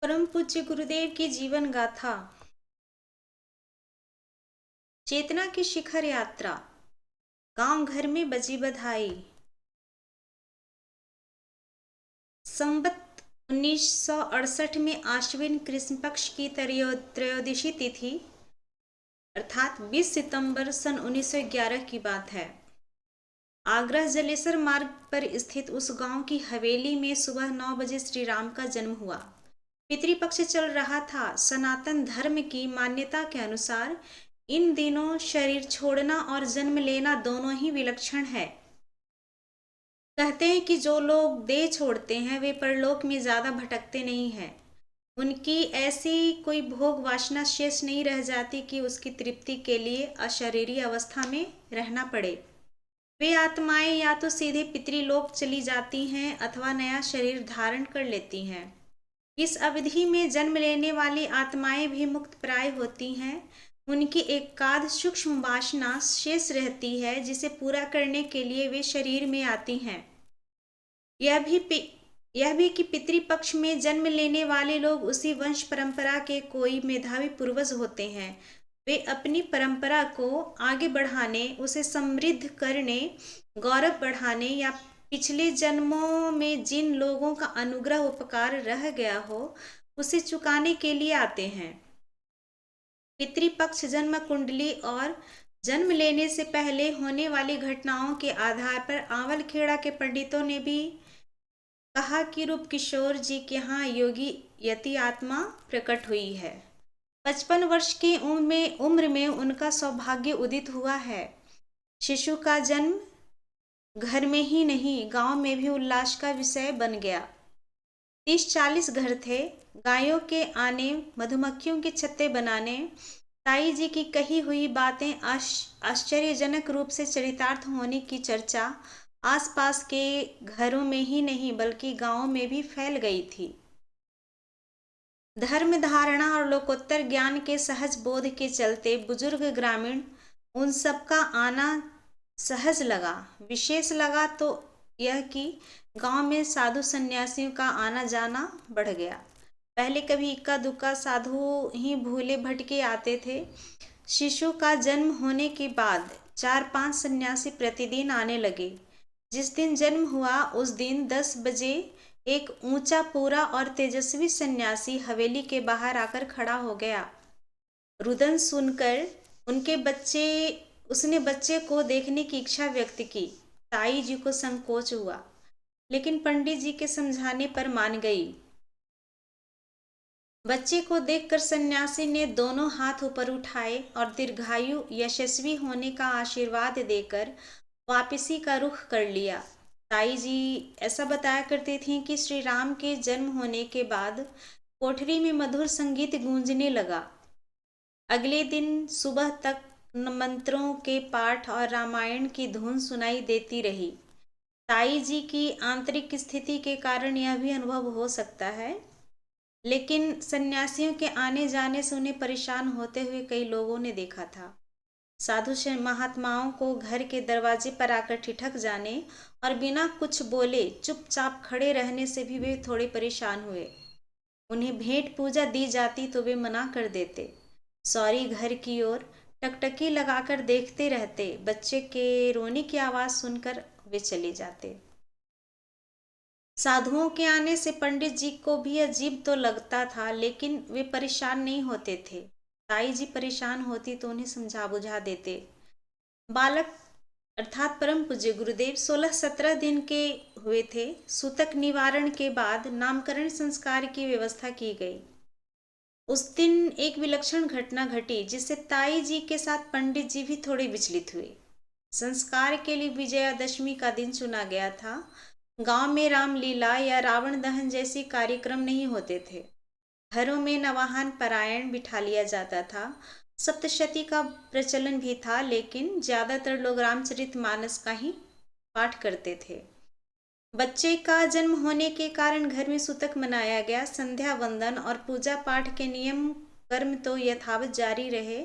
परम पूज्य गुरुदेव की जीवन गाथा। चेतना की शिखर यात्रा। गांव घर में बजी बधाई। संवत 1968 में आश्विन कृष्ण पक्ष की त्रयोदशी तिथि अर्थात 20 सितंबर सन 1911 की बात है। आगरा जलेसर मार्ग पर स्थित उस गांव की हवेली में सुबह 9 बजे श्री राम का जन्म हुआ। पितृपक्ष चल रहा था। सनातन धर्म की मान्यता के अनुसार इन दिनों शरीर छोड़ना और जन्म लेना दोनों ही विलक्षण है। कहते हैं कि जो लोग देह छोड़ते हैं वे परलोक में ज्यादा भटकते नहीं हैं। उनकी ऐसी कोई भोग वासना शेष नहीं रह जाती कि उसकी तृप्ति के लिए अशरीरी अवस्था में रहना पड़े। वे आत्माएं या तो सीधे पितृलोक चली जाती हैं अथवा नया शरीर धारण कर लेती हैं। इस अवधि में जन्म लेने वाली आत्माएं भी मुक्त प्राय होती हैं। उनकी एकाध सूक्ष्म वासना शेष रहती है जिसे पूरा करने के लिए वे शरीर में आती हैं। यह भी कि पितृपक्ष में जन्म लेने वाले लोग उसी वंश परंपरा के कोई मेधावी पूर्वज होते हैं। वे अपनी परंपरा को आगे बढ़ाने, उसे समृद्ध करने, गौरव बढ़ाने या पिछले जन्मों में जिन लोगों का अनुग्रह उपकार रह गया हो उसे चुकाने के लिए आते हैं। पितृपक्ष जन्म कुंडली और जन्म लेने से पहले होने वाली घटनाओं के आधार पर आंवलखेड़ा के पंडितों ने भी कहा कि रूप किशोर जी के यहाँ योगी यति आत्मा प्रकट हुई है। 55 वर्ष की उम्र में उनका सौभाग्य उदित हुआ है। शिशु का जन्म घर में ही नहीं गांव में भी उल्लास का विषय बन गया। 30-40 घर थे। गायों के आने, मधुमक्खियों के छत्ते बनाने, ताई जी की कही हुई बातें आश्चर्यजनक रूप से चरितार्थ होने की चर्चा आसपास के घरों में ही नहीं बल्कि गांवों में भी फैल गई थी। धर्म धारणा और लोकोत्तर ज्ञान के सहज बोध के चलते बुजुर्ग ग्रामीण उन सब का आना सहज लगा। विशेष लगा तो यह कि गांव में साधु सन्यासियों का आना जाना बढ़ गया। पहले कभी इक्का दुक्का साधु ही भूले भटके आते थे। शिशु का जन्म होने के बाद 4-5 सन्यासी प्रतिदिन आने लगे। जिस दिन जन्म हुआ उस दिन 10 बजे एक ऊंचा पूरा और तेजस्वी सन्यासी हवेली के बाहर आकर खड़ा हो गया। रुदन सुनकर उसने बच्चे को देखने की इच्छा व्यक्त की। ताई जी को संकोच हुआ, लेकिन पंडित जी के समझाने पर मान गई। बच्चे को देखकर सन्यासी ने दोनों हाथ ऊपर उठाए और दीर्घायु यशस्वी होने का आशीर्वाद देकर वापसी का रुख कर लिया। ताई जी ऐसा बताया करती थीं कि श्री राम के जन्म होने के बाद कोठरी में मधुर संगीत गूंजने लगा। अगले दिन सुबह तक मंत्रों के पाठ और रामायण की धुन सुनाई देती रही। ताई जी की आंतरिक स्थिति के कारण यह भी अनुभव हो सकता है, लेकिन सन्यासियों के आने जाने से उन्हें परेशान होते हुए कई लोगों ने देखा था। साधु महात्माओं को घर के दरवाजे पर आकर ठिठक जाने और बिना कुछ बोले चुपचाप खड़े रहने से भी वे थोड़े परेशान हुए। उन्हें भेंट पूजा दी जाती तो वे मना कर देते। सौरी घर की ओर टकटकी लगाकर देखते रहते। बच्चे के रोने की आवाज सुनकर वे चले जाते। साधुओं के आने से पंडित जी को भी अजीब तो लगता था, लेकिन वे परेशान नहीं होते थे। ताई जी परेशान होती तो उन्हें समझा बुझा देते। बालक अर्थात परम पूज्य गुरुदेव 16-17 दिन के हुए थे। सूतक निवारण के बाद नामकरण संस्कार की व्यवस्था की गई। उस दिन एक विलक्षण घटना घटी जिससे ताई जी के साथ पंडित जी भी थोड़े विचलित हुए। संस्कार के लिए विजयादशमी का दिन चुना गया था। गांव में रामलीला या रावण दहन जैसे कार्यक्रम नहीं होते थे। घरों में नवाहन परायण बिठा लिया जाता था। सप्तशती का प्रचलन भी था, लेकिन ज्यादातर लोग रामचरितमानस का ही पाठ करते थे। बच्चे का जन्म होने के कारण घर में सूतक मनाया गया। संध्या वंदन और पूजा पाठ के नियम कर्म तो यथावत जारी रहे,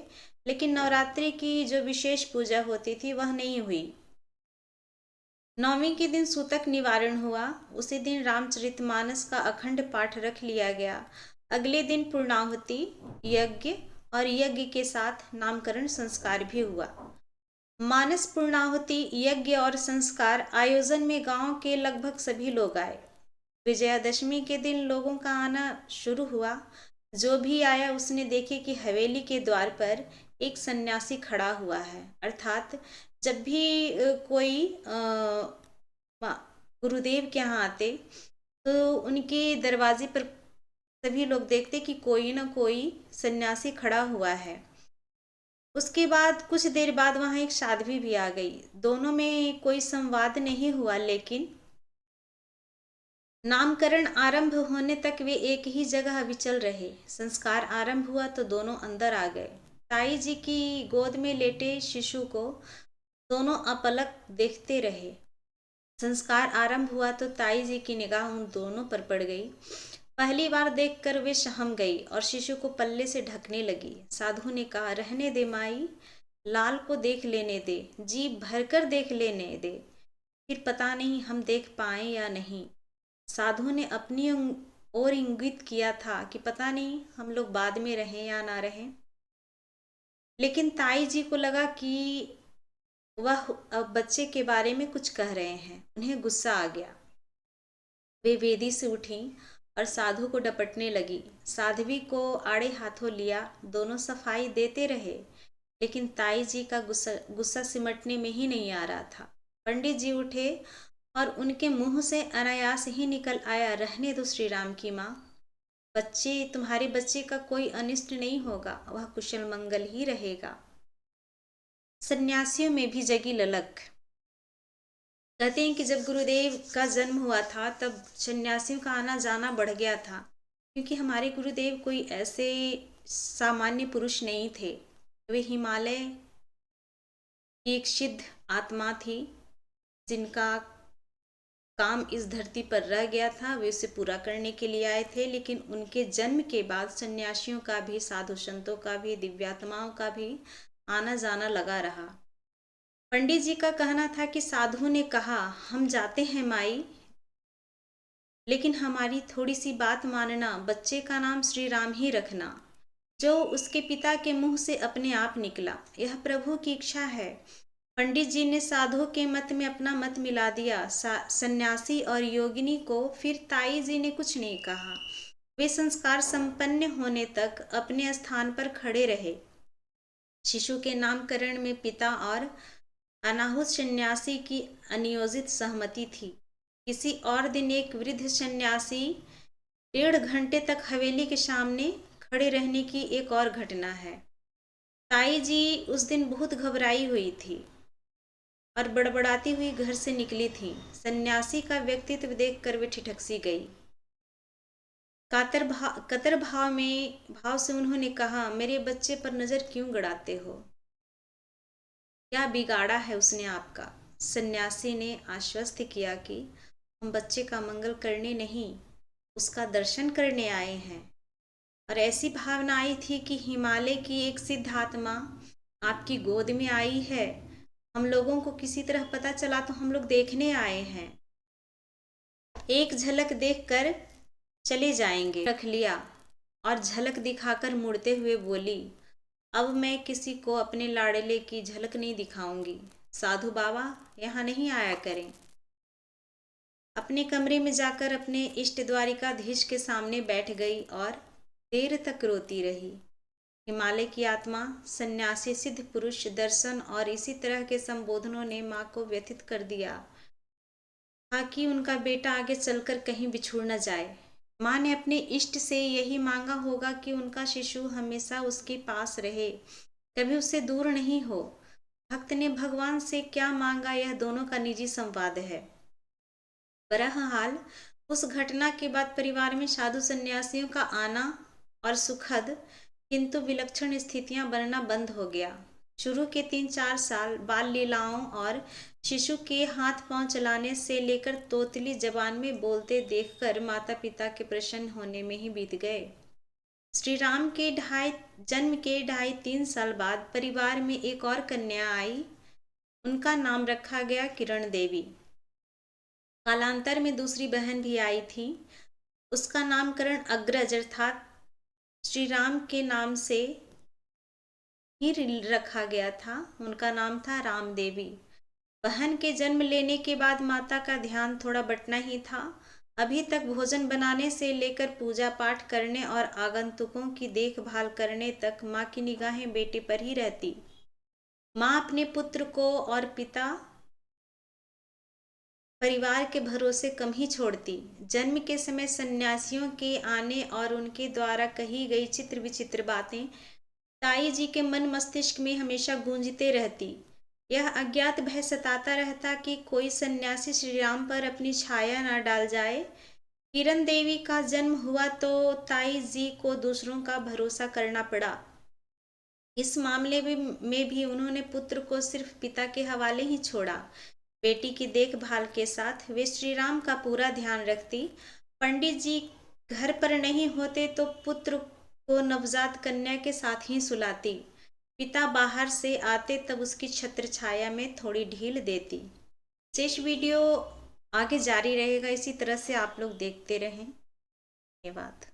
लेकिन नवरात्रि की जो विशेष पूजा होती थी वह नहीं हुई। नौवीं के दिन सूतक निवारण हुआ। उसी दिन रामचरितमानस का अखंड पाठ रख लिया गया। अगले दिन पूर्णाहुति, यज्ञ और यज्ञ के साथ नामकरण संस्कार भी हुआ। मानस पूर्णाहुति, यज्ञ और संस्कार आयोजन में गांव के लगभग सभी लोग आए। विजयादशमी के दिन लोगों का आना शुरू हुआ। जो भी आया उसने देखे कि हवेली के द्वार पर एक सन्यासी खड़ा हुआ है। अर्थात जब भी कोई गुरुदेव के यहाँ आते तो उनके दरवाजे पर सभी लोग देखते कि कोई ना कोई सन्यासी खड़ा हुआ है। उसके बाद कुछ देर बाद वहां एक साध्वी भी आ गई। दोनों में कोई संवाद नहीं हुआ, लेकिन नामकरण आरंभ होने तक वे एक ही जगह विचल रहे। संस्कार आरंभ हुआ तो दोनों अंदर आ गए। ताई जी की गोद में लेटे शिशु को दोनों अपलक देखते रहे। संस्कार आरंभ हुआ तो ताई जी की निगाह उन दोनों पर पड़ गई। पहली बार देखकर वे सहम गई और शिशु को पल्ले से ढकने लगी। साधु ने कहा, रहने दे माई, लाल को देख लेने दे, जी भरकर देख लेने दे, फिर पता नहीं हम देख पाए या नहीं। साधु ने अपनी ओर इंगित किया था कि पता नहीं हम लोग बाद में रहें या ना रहें, लेकिन ताई जी को लगा कि वह अब बच्चे के बारे में कुछ कह रहे हैं। उन्हें गुस्सा आ गया। वे वेदी से उठीं और साधु को डपटने लगी। साध्वी को आड़े हाथों लिया। दोनों सफाई देते रहे, लेकिन ताई जी का गुस्सा सिमटने में ही नहीं आ रहा था। पंडित जी उठे और उनके मुंह से अनायास ही निकल आया, रहने दो श्री राम की माँ, तुम्हारे बच्चे का कोई अनिष्ट नहीं होगा, वह कुशल मंगल ही रहेगा। सन्यासियों में भी जगी ललक। कहते हैं कि जब गुरुदेव का जन्म हुआ था तब सन्यासियों का आना जाना बढ़ गया था, क्योंकि हमारे गुरुदेव कोई ऐसे सामान्य पुरुष नहीं थे। वे हिमालय की एक सिद्ध आत्मा थी जिनका काम इस धरती पर रह गया था। वे उसे पूरा करने के लिए आए थे, लेकिन उनके जन्म के बाद सन्यासियों का भी, साधु संतों का भी, दिव्यात्माओं का भी आना जाना लगा रहा। पंडित जी का कहना था कि साधु ने कहा, हम जाते हैं माई, लेकिन हमारी थोड़ी सी बात मानना, बच्चे का नाम श्री राम ही रखना, जो उसके पिता के मुंह से अपने आप निकला। यह प्रभु की इच्छा है। पंडित जी ने साधु के मत में अपना मत मिला दिया। सन्यासी और योगिनी को फिर ताई जी ने कुछ नहीं कहा। वे संस्कार संपन्न होने तक अपने स्थान पर खड़े रहे। शिशु के नामकरण में पिता और अनाहुत सन्यासी की अनियोजित सहमति थी। किसी और दिन एक वृद्ध सन्यासी 1.5 घंटे तक हवेली के सामने खड़े रहने की एक और घटना है। ताई जी उस दिन बहुत घबराई हुई थी और बड़बड़ाती हुई घर से निकली थी। सन्यासी का व्यक्तित्व देखकर वे ठिठक सी गई। कतर भाव से उन्होंने कहा, मेरे बच्चे पर नजर क्यों गड़ाते हो? क्या बिगाड़ा है उसने आपका? सन्यासी ने आश्वस्त किया कि हम बच्चे का मंगल करने नहीं, उसका दर्शन करने आए हैं। और ऐसी भावना आई थी कि हिमालय की एक सिद्ध आत्मा आपकी गोद में आई है। हम लोगों को किसी तरह पता चला तो हम लोग देखने आए हैं, एक झलक देखकर चले जाएंगे। रख लिया और झलक दिखाकर मुड़ते हुए बोली, अब मैं किसी को अपने लाडले की झलक नहीं दिखाऊंगी। साधु बाबा यहाँ नहीं आया करें। अपने कमरे में जाकर अपने इष्ट द्वारिकाधीश के सामने बैठ गई और देर तक रोती रही। हिमालय की आत्मा, सन्यासी, सिद्ध पुरुष, दर्शन और इसी तरह के संबोधनों ने माँ को व्यथित कर दिया, ताकि उनका बेटा आगे चलकर कहीं बिछुड़ न जाए। माँ ने अपने इष्ट से यही मांगा होगा कि उनका शिशु हमेशा उसके पास रहे, कभी उससे दूर नहीं हो। भक्त ने भगवान से क्या मांगा, यह दोनों का निजी संवाद है। बहरहाल उस घटना के बाद परिवार में साधु सन्यासियों का आना और सुखद किंतु विलक्षण स्थितियां बनना बंद हो गया। शुरू के 3-4 साल बाल लीलाओं और शिशु के हाथ पांव चलाने से लेकर तोतली जबान में बोलते देखकर माता पिता के प्रसन्न होने में ही बीत गए। श्री राम के जन्म के 2.5-3 साल बाद परिवार में एक और कन्या आई। उनका नाम रखा गया किरण देवी। कालांतर में दूसरी बहन भी आई थी। उसका नामकरण अग्रज अर्थात श्री राम के नाम से ही रखा गया था। उनका नाम था राम देवी। बहन के जन्म लेने के बाद माता का ध्यान थोड़ा बंटना ही था। अभी तक भोजन बनाने से लेकर पूजा पाठ करने और आगंतुकों की देखभाल करने तक माँ की निगाहें बेटे पर ही रहती। माँ अपने पुत्र को और पिता परिवार के भरोसे कम ही छोड़ती। जन्म के समय सन्यासियों के आने और उनके द्वारा कही गई चित्र विचित्र बातें ताई जी के मन मस्तिष्क में हमेशा गूंजते रहती। यह अज्ञात भय सताता रहता कि कोई सन्यासी श्री राम पर अपनी छाया न डाल जाए। किरण देवी का जन्म हुआ तो ताई जी को दूसरों का भरोसा करना पड़ा। इस मामले में भी उन्होंने पुत्र को सिर्फ पिता के हवाले ही छोड़ा। बेटी की देखभाल के साथ वे श्री राम का पूरा ध्यान रखती। पंडित जी घर पर नहीं होते तो पुत्र को नवजात कन्या के साथ ही सुलाती। पिता बाहर से आते तब उसकी छत्र छाया में थोड़ी ढील देती। शेष वीडियो आगे जारी रहेगा, इसी तरह से आप लोग देखते रहें। धन्यवाद।